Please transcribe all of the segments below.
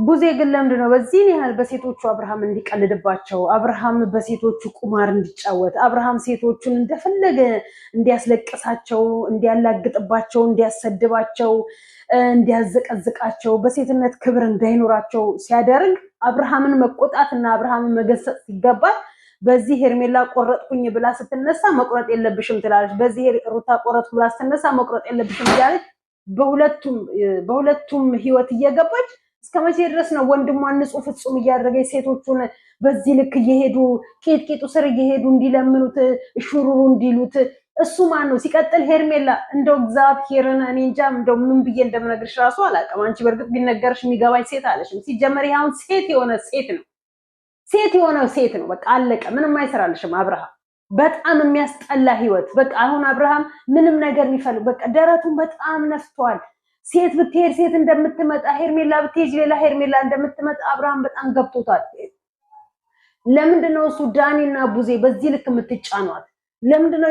ቡዜ ግን ለምንድነው በዚህ ያህል በሴቶቹ አብርሃም እንዲቀልድባቸው አብርሃም በሴቶቹ ቁማር እንዲጫወት አብርሃም ሴቶቹን እንደፈለገ እንዲያስለቅሳቸው እንዲያላግጥባቸው እንዲያሰድባቸው እንዲያዘቀዝቃቸው በሴትነት ክብር እንዳይኖራቸው ሲያደርግ አብርሃምን መቆጣትና አብርሃምን መገሰጽ ሲገባል በዚህ ሄርሜላ ቆረጥኩኝ ብላ ስትነሳ መቁረጥ የለብሽም ትላለች በዚህ ሩታ ቆረጥኩ ብላ ስትነሳ መቁረጥ የለብሽም ትላለች በሁለቱም ህይወት እየገባች እስከመቼ ድረስ ነው ወንድሟን ንጹህ ፍጹም እያደረገች ሴቶቹን በዚህ ልክ እየሄዱ ቂጥቂጡ ስር እየሄዱ እንዲለምኑት ሹሩሩ እንዲሉት እሱ ማን ነው ሲቀጥል ሄርሜላ እንደው እግዚአብሔርን እኔ እንጃ እንደው ምን ብዬ እንደምነግርሽ ራሱ አላውቅም አንቺ በርግጥ ቢነገርሽ የሚገባኝ ሴት አለሽም ሲጀመር ያውን ሴት የሆነ ሴት ነው በቃ አለቀ ምንም አይሰራልሽም አብርሃም በጣም የሚያስጠላ ህይወት በቃ አሁን አብርሃም ምንም ነገር የሚፈልግ በቃ ደረቱን በጣም ነፍቷል ሴት ብትሄድ ሴት እንደምትመጣ ሄርሜላ ብትሄድ ሌላ ሄርሜላ እንደምትመጣ አብርሃም በጣም ገብቶታል ለምንድነው እሱ ዳኒና ቡዜ በዚህ ልክ የምትጫኗት ለምንድነው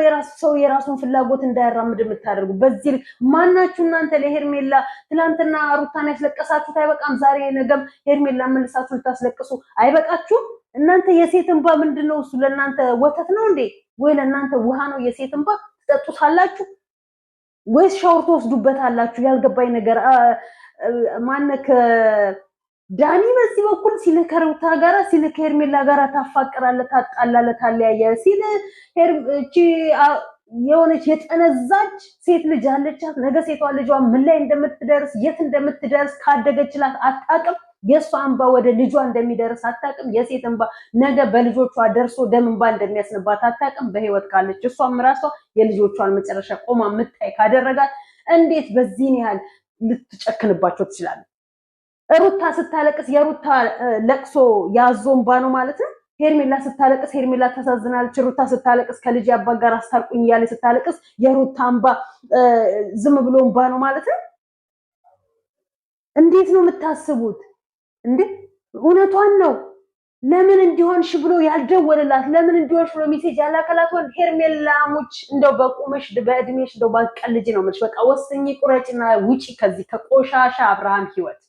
የራሱን ፍላጎት እንዳያራምድ የምታደርጉ በዚህ ልክ ማናችሁ እናንተ ለሄርሜላ ትላንትና ሩታን ያስለቀሳችሁ አይበቃም ዛሬ ነገም ሄርሜላ መልሳችሁ ልታስለቅሱ አይበቃችሁ እናንተ የሴት እንባ ምንድነው እሱ ለእናንተ ወተት ነው እንዴ ወይ ለእናንተ ውሃ ነው የሴት እንባ ትጠጡታላችሁ ወይስ ሻወር ትወስዱበታላችሁ ያልገባኝ ነገር ማነከ ዳኒ በዚህ በኩል ሲለከሩታ ጋራ ሲለከርሜላ ጋራ ታፋቅራለ ታጣላለ ታለያየ ሲለ እቺ የሆነች የጠነዛች ሴት ልጅ አለቻት ነገ ሴቷ ልጇ ምን ላይ እንደምትደርስ የት እንደምትደርስ ካደገችላት አጣቅም የሷ እንባ ወደ ልጇ እንደሚደርስ አጣቅም የሴት እንባ ነገ በልጆቿ ደርሶ ደም እንባ እንደሚያስነባት አጣቅም በህይወት ካለች እሷም ራሷ የልጆቿን መጨረሻ ቆማ ምታይ ካደረጋት እንዴት በዚህ ያህል ልትጨክንባቸው ትችላለች ሩታ ስታለቅስ የሩታ ለቅሶ ያዞምባ ነው ማለት ነው ሄርሜላ ስታለቅስ ሄርሜላ ተሳዝናለች ሩታ ስታለቅስ ከልጅ አባ ጋር አስታርቁኝ ያለ ስታለቅስ የሩታ እንባ ዝም ብሎ እንባ ነው ማለት ነው እንዴት ነው የምታስቡት እንዴ እውነቷን ነው ለምን እንዲሆንሽ ብሎ ያልደወለላት ለምን እንዲሆንሽ ብሎ ሜሴጅ ያላከላት ወንድ ሄርሜላሞች እንደው በቁመሽ በእድሜሽ እንደው ባልቀልጅ ነው ማለት በቃ ወስኝ ቁረጭና ውጪ ከዚህ ከቆሻሻ አብርሃም ህይወት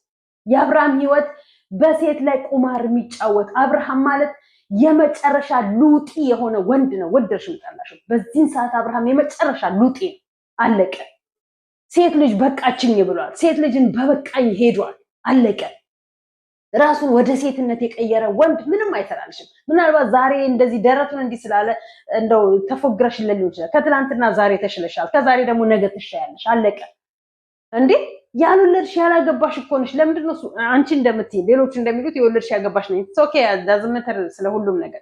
የአብርሃም ህይወት በሴት ላይ ቁማር የሚጫወት አብርሃም ማለት የመጨረሻ ሉጢ የሆነ ወንድ ነው ወደርሽም ጠላሽ በዚህ ሰዓት አብርሃም የመጨረሻ ሉጢ አለቀ ሴት ልጅ በቃችኝ ብሏል ሴት ልጅን በበቃኝ ሄዷል አለቀ ራሱን ወደ ሴትነት የቀየረ ወንድ ምንም አይሰራልሽም ምናልባት ዛሬ እንደዚህ ደረቱን እንዲ ስላለ እንደው ተፎግረሽልኝ ይችላል ከትላንትና ዛሬ ተሽለሻል ከዛሬ ደግሞ ነገ ተሻያለሽ አለቀ እንዴ ያልወለድሽ ያላገባሽ እኮ ነሽ ለምንድነው አንቺ እንደምትይ ሌሎች እንደሚሉት የወለድሽ ያገባሽ ነኝ ኦኬ ዳዝመተር ስለሁሉም ነገር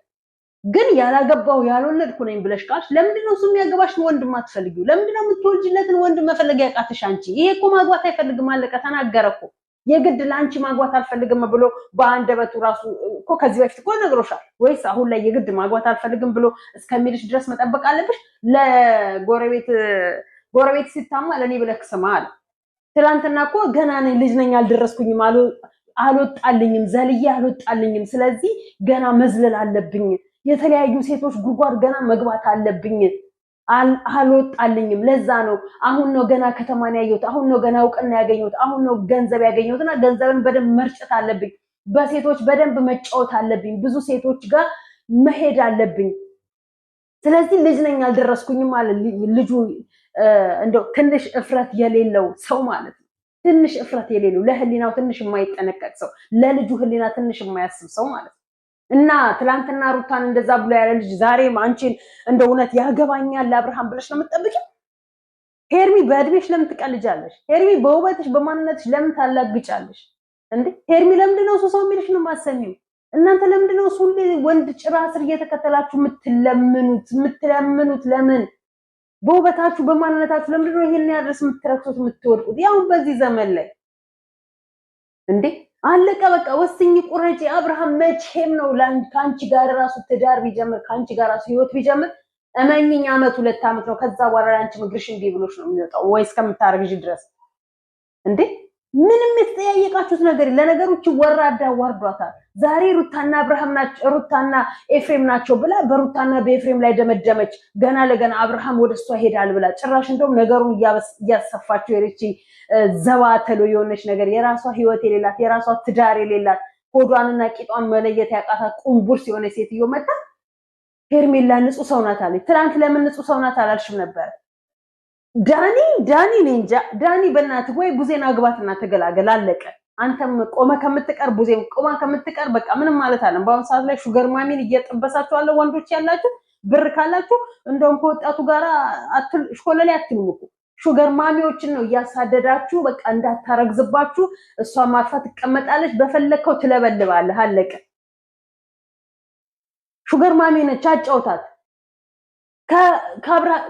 ግን ያላገባው ያልወለድኩ ነኝ ብለሽ ካልሽ ለምንድነው እሱ የሚያገባሽ ወንድ ማትፈልጊው ለምንድነው የምትወልጂለትን ወንድ መፈለግ ያቃተሽ አንቺ ይሄ እኮ ማግባት አይፈልግም አለቀ ተናገረኩ የግድ ላንቺ ማግባት አልፈልግም ብሎ በአንደበቱ ራሱ እኮ ከዚህ በፊት እኮ ነግሮሻል ወይስ አሁን ላይ የግድ ማግባት አልፈልግም ብሎ እስከሚልሽ ድረስ መጠበቅ አለብሽ ለጎረቤት ሲታማ ለኔ ብለክ ስማ አለ ትላንትና እኮ ገና ነኝ ልጅ ነኝ አልደረስኩኝም አልወጣልኝም ዘልዬ አልወጣልኝም ስለዚህ ገና መዝለል አለብኝ የተለያዩ ሴቶች ጉጓድ ገና መግባት አለብኝ አልወጣልኝም ለዛ ነው አሁን ነው ገና ከተማን ያየሁት አሁን ነው ገና እውቅና ያገኘሁት አሁን ነው ገንዘብ ያገኘሁትና ገንዘብን በደንብ መርጨት አለብኝ በሴቶች በደንብ መጫወት አለብኝ ብዙ ሴቶች ጋር መሄድ አለብኝ ስለዚህ ልጅ ነኝ አልደረስኩኝም ማለት ልጁ እንደው ትንሽ እፍረት የሌለው ሰው ማለት ነው ትንሽ እፍረት የሌለው ለህሊናው ትንሽ የማይጠነቀቅ ሰው ለልጁ ህሊና ትንሽ የማያስብ ሰው ማለት ነው እና ትላንትና ሩታን እንደዛ ብሎ ያለ ልጅ ዛሬም አንቺን እንደው እውነት ያገባኛል ለአብርሃም ብለሽ ነው የምትጠብቂው ሄርሚ በእድሜሽ ለምን ትቀልጃለሽ ሄርሚ በውበትሽ በማንነትሽ ለምን ታላግጫለሽ እንዴ ሄርሚ ለምንድነው ሰው የሚልሽ ነው ማሰሚው እናንተ ለምንድነው ሁሌ ወንድ ጭራ ስር እየተከተላችሁ የምትለምኑት ለምን በውበታችሁ በማንነታችሁ ለምንድነው ይሄን ያድርስ የምትረክሱት የምትወድቁት ያው በዚህ ዘመን ላይ እንዴ አለቀ በቃ ወስኝ ቁረጪ አብርሃም መቼም ነው ካንቺ ጋር ራሱ ትዳር ቢጀምር ካንቺ ጋር ራሱ ህይወት ቢጀምር እመኝኝ አመት 2 አመት ነው ከዛ በኋላ አንቺ ምግርሽ እንዲ ብሎሽ ነው የሚወጣው ወይስ ከምታረግጂ ድረስ እንዴ ምንም የተጠያየቃችሁት ነገር ለነገሮች ወራዳ ወርዷታል። ዛሬ ሩታና አብርሃም ናቸው ሩታና ኤፍሬም ናቸው ብላ በሩታና በኤፍሬም ላይ ደመደመች። ገና ለገና አብርሃም ወደሷ ሄዳል ብላ ጭራሽ እንደውም ነገሩን እያሰፋቸው የለች ዘባተሎ የሆነች ነገር የራሷ ህይወት የሌላት የራሷ ትዳር የሌላት ሆዷንና ቂጧን መለየት ያቃታት ቁንቡር ሲሆነ ሴትዮ መጣ ሄርሜላ ንጹህ ሰው ናት አለች። ትናንት ለምን ንጹህ ሰው ናት አላልሽም ነበር? ዳኒ ነንጃ ዳኒ በእናትህ ወይ ቡዜና ግባትና ተገላገል አለቀ። አንተም ቆመ ከምትቀር ቡዜም ቆማ ከምትቀር በቃ ምንም ማለት አለም። በአሁን ሰዓት ላይ ሹገር ማሚን እየጠበሳችሁ አለ ወንዶች ያላችሁ ብር ካላችሁ እንደውም ከወጣቱ ጋራ ሾለሌ አትልሙቁ። ሹገር ማሚዎችን ነው እያሳደዳችሁ በቃ እንዳታረግዝባችሁ እሷ ማርፋ ትቀመጣለች በፈለከው ትለበልባለህ አለቀ። ሹገር ማሚ ነች አጫውታት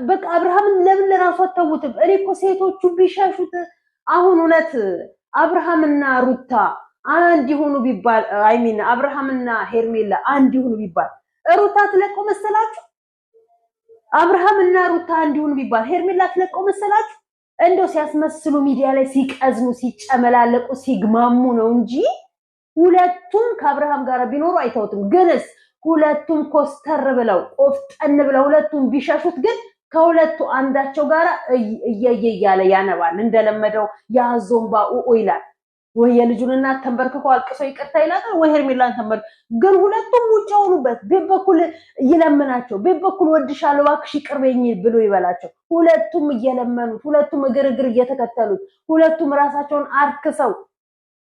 በቃ አብርሃምን ለምን ለራሱ አተውትም? እኔ እኮ ሴቶቹ ቢሻሹት አሁን እውነት አብርሃምና ሩታ አንድ ይሁኑ ቢባል አይሚን አብርሃምና ሄርሜላ አንድ ይሁኑ ቢባል ሩታ ትለቀው መሰላችሁ? አብርሃምና ሩታ አንድ ይሁኑ ቢባል ሄርሜላ ትለቀው መሰላችሁ? እንደው ሲያስመስሉ ሚዲያ ላይ ሲቀዝሙ ሲጨመላለቁ ሲግማሙ ነው እንጂ ሁለቱም ከአብርሃም ጋር ቢኖሩ አይተውትም። ግንስ ሁለቱም ኮስተር ብለው ቆፍጠን ብለው ሁለቱም ቢሻሹት ግን ከሁለቱ አንዳቸው ጋር እየያለ ያነባል እንደለመደው ያዞምባ ይላል። ወይ የልጁን እናት ተንበርክኮ አልቅሶ ይቅርታ ይላል ወይ ሄርሜላን ተንበርክ ግን ሁለቱም ውጭ ሆኑበት በበኩል ይለምናቸው በበኩል ወድሻለሁ እባክሽ ይቅርበኝ ብሎ ይበላቸው። ሁለቱም እየለመኑት ሁለቱም እግርግር እየተከተሉት ሁለቱም ራሳቸውን አርክሰው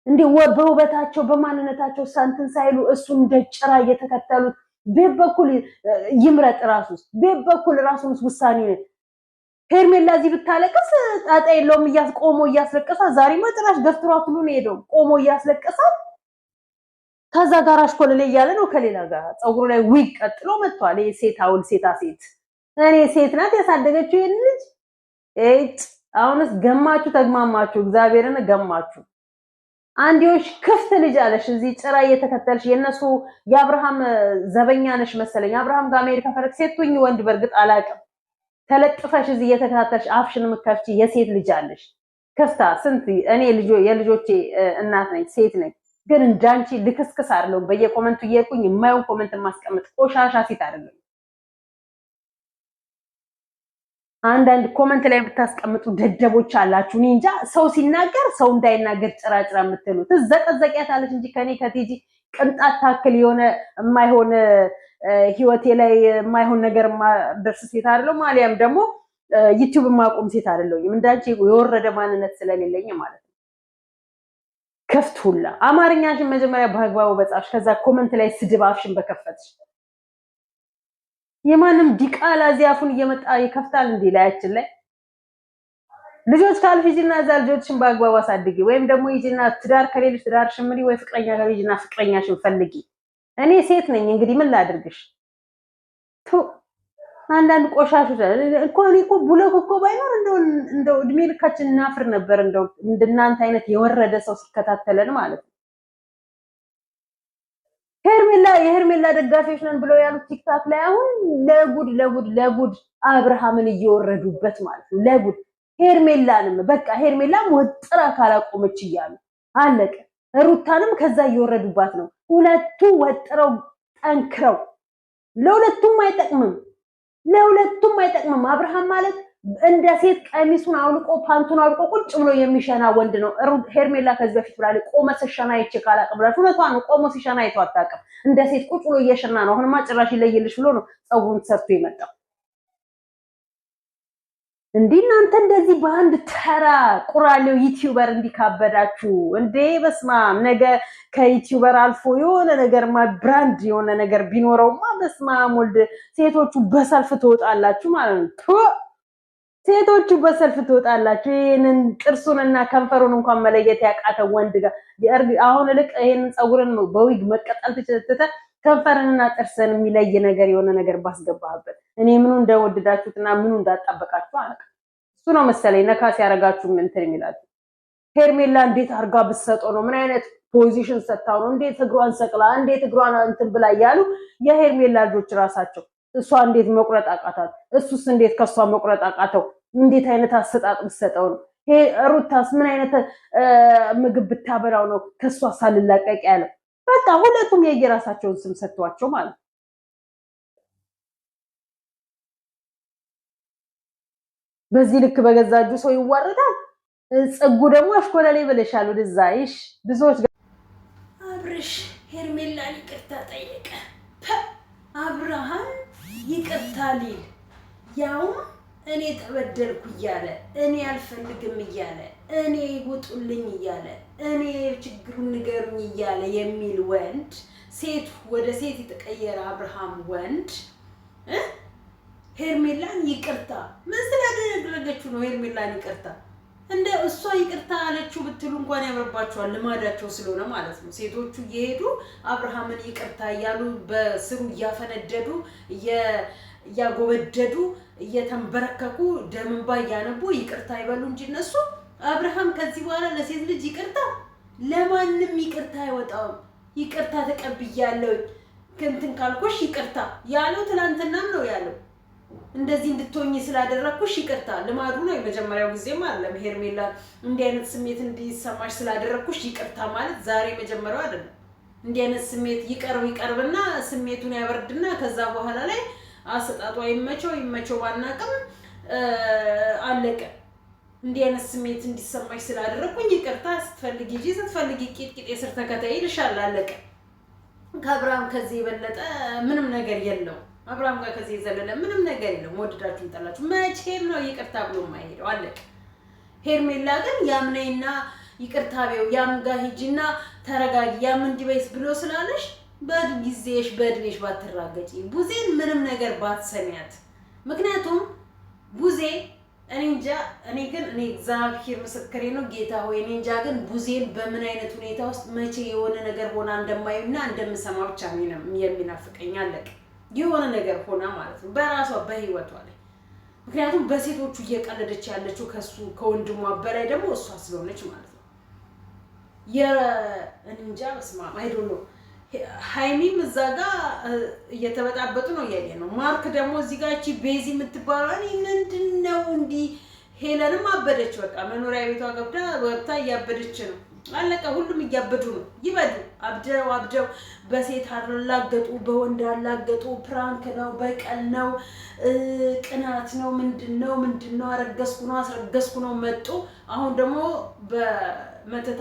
እንዴ በውበታቸው በማንነታቸው ሳንትን ሳይሉ እሱን እንደጭራ እየተከተሉት በበኩል ይምረጥ ራሱስ በበኩል ራሱስ ውሳኔ ነው። ሄርሜላ እዚህ ብታለቅስ ጣጣ የለውም ቆሞ እያስለቀሳ ዛሬ መጥራሽ ገፍትሯት ሁሉ ነው ሄደው ቆሞ እያስለቀሳ ከዛ ጋራሽ ኮለለ እያለ ነው ከሌላ ጋር ጸጉሩ ላይ ዊግ ቀጥሎ መጥቷል። ሴት አውል ሴታ ሴት እኔ ሴት ናት ያሳደገችው ይሄን ልጅ አሁንስ ገማችሁ ተግማማችሁ እግዚአብሔርን ገማችሁ። አንዲዎች ክፍት ልጅ አለሽ እዚህ ጭራ እየተከተልሽ የነሱ የአብርሃም ዘበኛ ነሽ መሰለኝ። አብርሃም ጋር አሜሪካ ፈረክ ሴቱኝ ወንድ በርግጥ አላቀም ተለጥፈሽ እዚህ እየተከታተልሽ አፍሽን መከፍቺ የሴት ልጅ አለሽ ከፍታ ስንት እኔ የልጆቼ እናት ነኝ ሴት ነኝ ግን እንዳንቺ ልክስክስ አይደለም። በየኮመንቱ እየርኩኝ የማይው ኮመንት ማስቀመጥ ቆሻሻ ሴት አይደለም። አንዳንድ ኮመንት ላይ ብታስቀምጡ ደደቦች አላችሁ። እኔ እንጃ ሰው ሲናገር ሰው እንዳይናገር ጭራጭራ የምትሉ ትዘቀዘቂያታለሽ እንጂ ከኔ ከቲጂ ቅንጣት ታክል የሆነ የማይሆን ህይወቴ ላይ የማይሆን ነገር ማደርስ ሴት አይደለም። ማሊያም ደግሞ ዩቲዩብ ማቆም ሴት አይደለም። እንዳንቺ የወረደ ማንነት ስለሌለኝ ማለት ነው። ከፍቱላ አማርኛሽን መጀመሪያ በአግባቡ በጻፍሽ ከዛ ኮመንት ላይ ስድብ አፍሽን በከፈትሽ የማንም ዲቃላ ዚያፉን እየመጣ ይከፍታል እንዴ ላያችን ላይ ልጆች ካልፊጂና ዛል ልጆችን በአግባቡ አሳድጊ ወይም ደግሞ ይጂና ትዳር ከሌለሽ ትዳር ሽምሪ ወይ ፍቅረኛ ከሌለሽና ፍቅረኛሽን ፈልጊ። እኔ ሴት ነኝ እንግዲህ ምን ላድርግሽ? አንዳንድ ቆሻሾች እኮ ብሎክ እኮ ባይኖር እንደው እድሜ ልካችን እናፍር ነበር እንደው እንደናንተ አይነት የወረደ ሰው ሲከታተለን ማለት ነው። የሄርሜላ ደጋፊዎች ነን ብለው ያሉት ቲክታክ ላይ አሁን ለጉድ አብርሃምን እየወረዱበት ማለት ነው። ለጉድ ሄርሜላንም በቃ ሄርሜላም ወጥራ ካላቆመች እያሉ አለቀ። ሩታንም ከዛ እየወረዱባት ነው። ሁለቱ ወጥረው ጠንክረው ለሁለቱም አይጠቅምም። አብርሃም ማለት እንደ ሴት ቀሚሱን አውልቆ ፓንቱን አውልቆ ቁጭ ብሎ የሚሸና ወንድ ነው። ሄርሜላ ከዚህ በፊት ብላለች ቆመ ሲሸና አይቼ ካላቀብላሽ ሁለቷን ነው ቆሞ ሲሸና አይቶ አታውቅም። እንደ ሴት ቁጭ ብሎ እየሸና ነው። አሁንማ ጭራሽ ይለይልሽ ብሎ ነው ጸጉሩን ሰርቶ የመጣው። እንዲህ እናንተ እንደዚህ በአንድ ተራ ቁራሌው ዩቲዩበር እንዲካበዳችሁ እንዴ በስማም ነገ ከዩቲዩበር አልፎ የሆነ ነገርማ ብራንድ የሆነ ነገር ቢኖረውማ በስማም ወልድ ሴቶቹ በሰልፍ ትወጣላችሁ ማለት ነው። ሴቶቹ በሰልፍ ትወጣላችሁ። ይሄንን ጥርሱንና ከንፈሩን እንኳን መለየት ያቃተው ወንድ ጋር አሁን ልቅ ይሄንን ጸጉርን በዊግ መቀጠል ትችተተ ከንፈርንና ጥርስን የሚለይ ነገር የሆነ ነገር ባስገባበት እኔ ምኑ እንደወደዳችሁትና ምኑ እንዳጣበቃችሁ አላውቅም። እሱ ነው መሰለኝ ነካስ ያረጋችሁ እንትን የሚላችሁ። ሄርሜላ እንዴት አርጋ ብትሰጠው ነው ምን አይነት ፖዚሽን ሰጣው ነው እንዴት እግሯን ሰቅላ እንዴት እግሯን እንትን ብላ ያሉ የሄርሜላ ልጆች ራሳቸው እሷ እንዴት መቁረጥ አቃታት እሱስ እንዴት ከሷ መቁረጥ አቃተው እንዴት አይነት አሰጣጥ ብትሰጠው ነው። ሩታስ ምን አይነት ምግብ ብታበላው ነው ከሷ ሳልላቀቅ ያለው? በቃ ሁለቱም የየራሳቸውን ስም ሰጥቷቸው ማለት ነው። በዚህ ልክ በገዛ እጁ ሰው ይዋረዳል። ጽጉ ደግሞ አሽኮለሌ ብለሻል። ወደዛ ይሽ ብዙዎች አብርሽ ሄርሜላን ይቅርታ ጠየቀ። አብርሃም ይቅርታ ሊል ያው እኔ ተበደልኩ እያለ እኔ አልፈልግም እያለ እኔ ውጡልኝ እያለ እኔ ችግሩን ንገሩኝ እያለ የሚል ወንድ ሴት ወደ ሴት የተቀየረ አብርሃም ወንድ ሄርሜላን ይቅርታ ምን ስላደረገችው ነው? ሄርሜላን ይቅርታ እንደ እሷ ይቅርታ አለችው ብትሉ እንኳን ያምርባቸዋል። ልማዳቸው ስለሆነ ማለት ነው። ሴቶቹ እየሄዱ አብርሃምን ይቅርታ እያሉ በስሩ እያፈነደዱ እያጎበደዱ እየተንበረከኩ ደም እንባ እያነቡ ይቅርታ ይበሉ እንጂ እነሱ አብርሃም ከዚህ በኋላ ለሴት ልጅ ይቅርታ ለማንም ይቅርታ አይወጣውም። ይቅርታ ተቀብያለሁ እንትን ካልኩሽ ይቅርታ ያለው ትናንትናም ነው ያለው። እንደዚህ እንድትሆኚ ስላደረኩሽ ይቅርታ ልማዱ ነው። የመጀመሪያው ጊዜም አይደለም። ሄርሜላ እንዲህ አይነት ስሜት እንዲሰማሽ ስላደረኩሽ ይቅርታ ማለት ዛሬ መጀመሪያው አይደለም። እንዲህ አይነት ስሜት ይቀርብና ስሜቱን ያበርድና ከዛ በኋላ ላይ አሰጣጧ ይመቸው ባናቅም አለቀ። እንዲህ አይነት ስሜት እንዲሰማሽ ስላደረኩኝ ይቅርታ ስትፈልጊ ሂጂ ስትፈልጊ ቂጥቂጥ ስር ተከታይ ይልሻል። አለቀ። ከአብርሃም ከዚህ የበለጠ ምንም ነገር የለው። አብርሃም ጋር ከዚህ የዘለለ ምንም ነገር የለም። ወደዳችሁም ጠላችሁ መቼም ነው ይቅርታ ብሎ የማይሄደው። አለቀ። ሄርሜላ ግን ያምነይና ይቅርታ ቢው ያም ጋር ሂጂና ተረጋጊ ያም እንዲበይስ ብሎ ስላለሽ በጊዜሽ በእድሜሽ ባትራገጪ ቡዜን ምንም ነገር ባትሰሚያት። ምክንያቱም ቡዜ እኔ ግን እግዚአብሔር ምስክሬ ነው ጌታ ሆይ እኔ እንጃ ግን ቡዜን በምን አይነት ሁኔታ ውስጥ መቼ የሆነ ነገር ሆና እንደማይና እንደምሰማ ብቻ የሚናፍቀኝ። አለቀ። የሆነ ነገር ሆና ማለት ነው በራሷ በህይወቷ ላይ። ምክንያቱም በሴቶቹ እየቀለደች ያለችው ከወንድሟ በላይ ደግሞ እሷ ስለሆነች ማለት ነው። እንጃ በስመ አብ አይ ዶንት ኖ። ሃይሚም እዛ ጋር እየተበጣበጡ ነው እያየ ነው። ማርክ ደግሞ እዚህ ጋር እቺ ቤዚ የምትባለው ምንድነው እንዲህ ሄለንም አበደች። በቃ መኖሪያ ቤቷ ገብታ እያበደች ነው። አለቀ። ሁሉም እያበዱ ነው። ይበዱ። አብደው በሴት አላገጡ፣ በወንድ አላገጡ። ፕራንክ ነው፣ በቀል ነው፣ ቅናት ነው፣ ምንድነው አስረገዝኩ ነው መጡ። አሁን ደግሞ በመተት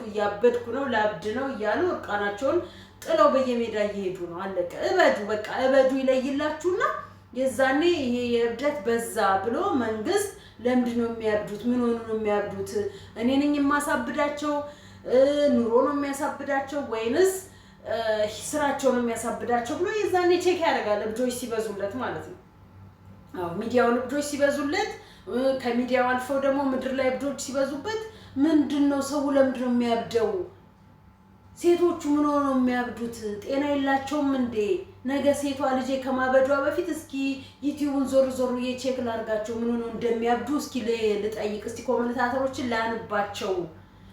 እያበድኩ ነው ላብድ ነው እያሉ እርቃናቸውን ጥለው በየሜዳ እየሄዱ ነው። አለቀ። እበዱ። በቃ እበዱ ይለይላችሁና የዛኔ ይሄ የእብደት በዛ ብሎ መንግስት ለምንድን ነው የሚያብዱት? ምን ሆኑ ነው የሚያብዱት? እኔ ነኝ የማሳብዳቸው? ኑሮ ነው የሚያሳብዳቸው ወይንስ ስራቸው ነው የሚያሳብዳቸው ብሎ የዛኔ ቼክ ያደርጋል። እብዶች ሲበዙለት ማለት ነው። አዎ ሚዲያውን እብዶች ሲበዙለት፣ ከሚዲያው አልፈው ደግሞ ምድር ላይ እብዶች ሲበዙበት ምንድነው ሰው ለምንድን ነው የሚያብደው? ሴቶቹ ምን ሆኖ ነው የሚያብዱት? ጤና የላቸውም እንዴ? ነገ ሴቷ ልጄ ከማበዷ በፊት እስኪ ዩቲዩብን ዞር የቼክ ላርጋቸው ምን ሆኖ እንደሚያብዱ እስኪ ልጠይቅ፣ እስኪ ኮሜንታተሮችን ላንባቸው፣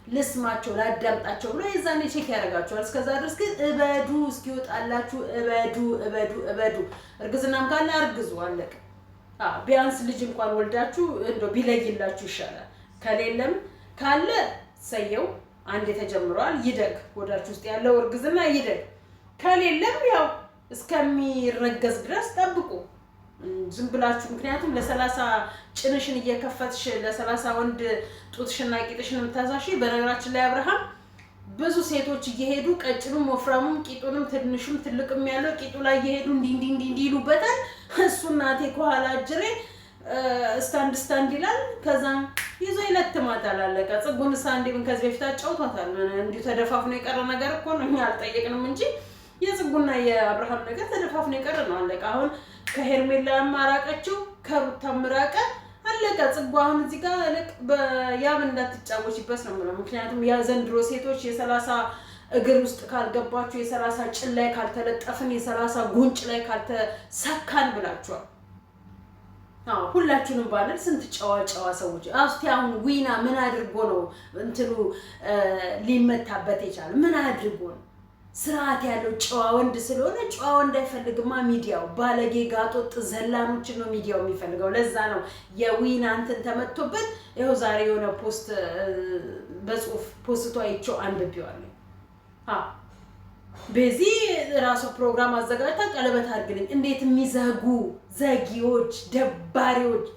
ልስማቸው፣ ላዳምጣቸው ብሎ የዛኔ ቼክ ያደርጋቸዋል። እስከዛ ድረስ ግን እበዱ፣ እስኪወጣላችሁ እበዱ። እርግዝናም ካለ አርግዙ። አለቀ። ቢያንስ ልጅ እንኳን ወልዳችሁ እንደው ቢለይላችሁ ይሻላል። ከሌለም ካለ ሰየው አንዴ ተጀምሯል፣ ይደግ። ወዳችሁ ውስጥ ያለው እርግዝና ይደግ። ከሌለም ያው እስከሚረገዝ ድረስ ጠብቁ። ዝም ብላችሁ ምክንያቱም ለ30 ጭንሽን እየከፈትሽ ለ30 ወንድ ጡትሽና ቂጥሽን የምታሳሽ። በነገራችን ላይ አብርሃም ብዙ ሴቶች እየሄዱ ቀጭኑም ወፍራሙም ቂጡንም ትንሹም ትልቅም ያለው ቂጡ ላይ እየሄዱ እንዲህ ይሉበታል። እሱ እናቴ ከኋላ አጅሬ ስታንድ ይላል። ከዛም ይዞ ይለትማታል። አለቀ። ጽጉን ሳንዴ ምን ከዚህ በፊት አጫውቷታል። እንዲሁ ተደፋፍኖ የቀረ ነገር እኮ ነው። እኛ አልጠየቅንም እንጂ የጽጉና የአብርሃም ነገር ተደፋፍኖ የቀረ ነው። አለቀ። አሁን ከሄርሜላ ማራቀችው ከሩታ ምራቀ። አለቀ። ጽጉ አሁን እዚህ ጋር ያም እንዳትጫወችበት ነው የምለው። ምክንያቱም ያ ዘንድሮ ሴቶች የ30 እግር ውስጥ ካልገባችሁ፣ የ30 ጭን ላይ ካልተለጠፍን፣ የ30 ጉንጭ ላይ ካልተሰካን ብላችኋል። ሁላችሁንም ባለን ስንት ጨዋ ሰዎች። እስቲ አሁን ዊና ምን አድርጎ ነው እንትኑ ሊመታበት የቻለ? ምን አድርጎ ነው? ስርዓት ያለው ጨዋ ወንድ ስለሆነ ጨዋ ወንድ አይፈልግማ ሚዲያው። ባለጌ ጋጦጥ ዘላኖችን ነው ሚዲያው የሚፈልገው። ለዛ ነው የዊና እንትን ተመቶበት ይኸው ዛሬ የሆነ ፖስት በጽሁፍ ፖስቷ አይቼው አንብቤዋለሁ። በዚህ ራሷ ፕሮግራም አዘጋጅታ ቀለበት አድርግልኝ። እንዴት የሚዘጉ ዘጊዎች ደባሪዎች።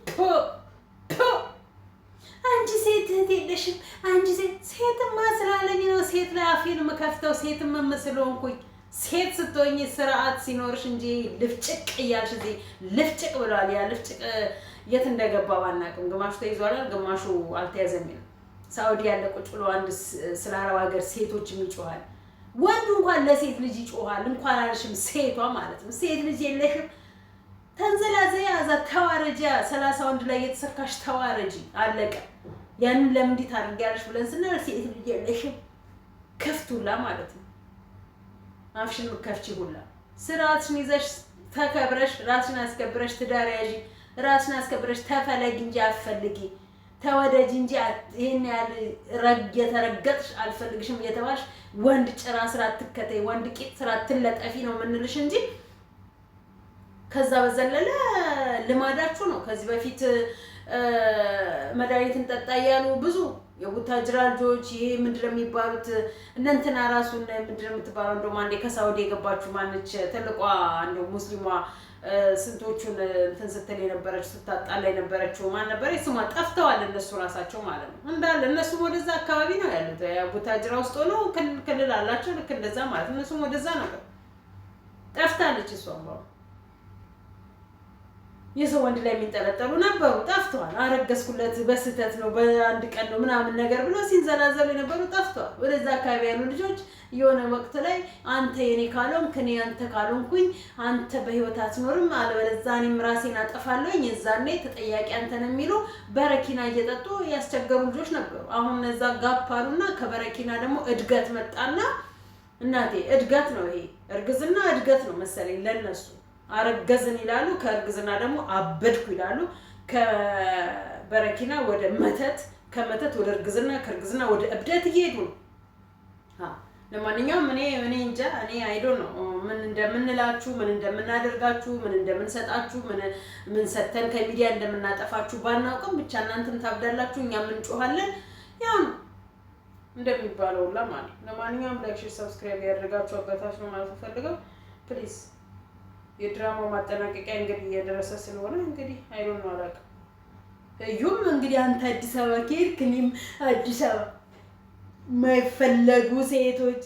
አንቺ ሴት እህት የለሽም። አንቺ ሴትማ ስላለኝ ነው ሴት ላይ አፌን የምከፍተው። ሴትም ስለሆንኩኝ ሴት ስትሆኝ ስርዓት ሲኖርሽ እንጂ ልፍጭቅ እያልሽ እዚህ ልፍጭቅ ብለዋል። ያ ልፍጭቅ የት እንደገባ ባናውቅም ግማሹ ተይዟል፣ ግማሹ አልተያዘም። ሳውዲ ያለ ቁጭ ብሎ አንድ ስለ አረብ ሀገር ሴቶች ይጮሃል። ወንዱ እንኳን ለሴት ልጅ ይጮሃል፣ እንኳን አልሽም ሴቷ ማለት ነው። ሴት ልጅ የለሽም ተንዘላዘያ ያዛ ተዋረጃ 30 ወንድ ላይ የተሰካሽ ተዋረጂ አለቀ። ያንን ለምን እንዴት አድርጊያለሽ ብለን ስንል ሴት ልጅ የለሽም ከፍቱላ ማለት ነው። አፍሽን ከፍቺ ሁላ ስርዓትሽን ይዘሽ ተከብረሽ ራስሽን አስከብረሽ ትዳር ያዢ። ራስሽን አስከብረሽ ተፈለጊ እንጂ አትፈልጊ። ተወደጂ እንጂ ይሄን ያህል የተረገጥሽ አልፈልግሽም እየተባልሽ ወንድ ጭራ ስራ ትከተይ፣ ወንድ ቂጥ ስራ ትለጠፊ ነው የምንልሽ እንጂ ከዛ በዘለለ ልማዳችሁ ነው። ከዚህ በፊት መድኃኒትን ጠጣ እያሉ ብዙ የቡታጅራ ልጆች ይሄ ምንድን ነው የሚባሉት እንትና ራሱን ምንድን ነው የምትባለው እንደውም አንዴ ከሳውዲ የገባችሁ ማነች ትልቋ እንደው ሙስሊሟ ስንቶቹን እንትን ስትል የነበረች ስታጣላ የነበረችው ማን ነበረች? ስሟ ጠፍተዋል እነሱ ራሳቸው ማለት ነው። እንዳለ እነሱም ወደዛ አካባቢ ነው ያሉት። ቡታጅራ ውስጥ ሆነው ክልል አላቸው ልክ እንደዛ ማለት እነሱም ወደዛ ነበር። ጠፍታለች እሷም ባው የሰው ወንድ ላይ የሚንጠለጠሉ ነበሩ፣ ጠፍተዋል። አረገዝኩለት በስህተት ነው በአንድ ቀን ነው ምናምን ነገር ብሎ ሲንዘላዘሉ የነበሩ ጠፍተዋል። ወደዛ አካባቢ ያሉ ልጆች የሆነ ወቅት ላይ አንተ የኔ ካልሆንክ እኔ አንተ ካልሆንኩኝ አንተ በህይወት አትኖርም፣ አለበለዚያ እኔም ራሴን አጠፋለሁኝ፣ የዛኔ ተጠያቂ አንተ ነው የሚሉ በረኪና እየጠጡ ያስቸገሩ ልጆች ነበሩ። አሁን እነዛ ጋፕ አሉና ከበረኪና ደግሞ እድገት መጣና እናቴ እድገት ነው ይሄ እርግዝና እድገት ነው መሰለኝ ለነሱ። አረገዝን ይላሉ፣ ከእርግዝና ደግሞ አበድኩ ይላሉ። ከበረኪና ወደ መተት፣ ከመተት ወደ እርግዝና፣ ከእርግዝና ወደ እብደት እየሄዱ ነው። ለማንኛውም እኔ እንጃ እኔ አይዶ ነው ምን እንደምንላችሁ፣ ምን እንደምናደርጋችሁ፣ ምን እንደምንሰጣችሁ፣ ምን ሰተን ከሚዲያ እንደምናጠፋችሁ ባናውቅም ብቻ እናንተም ታብዳላችሁ፣ እኛም እንጮሃለን። ያው እንደሚባለው ሁላ ማለት። ለማንኛውም ላይክ፣ ሼር፣ ሰብስክራይብ ያደርጋችሁ አባታችሁ ነው ማለት ፈልገው ፕሊዝ። የድራማው ማጠናቀቂያ እንግዲህ እየደረሰ ስለሆነ እንግዲህ አይዶን ነው አላውቅም። እዩም እንግዲህ አንተ አዲስ አበባ ከሄድክ እኔም አዲስ አበባ የማይፈለጉ ሴቶች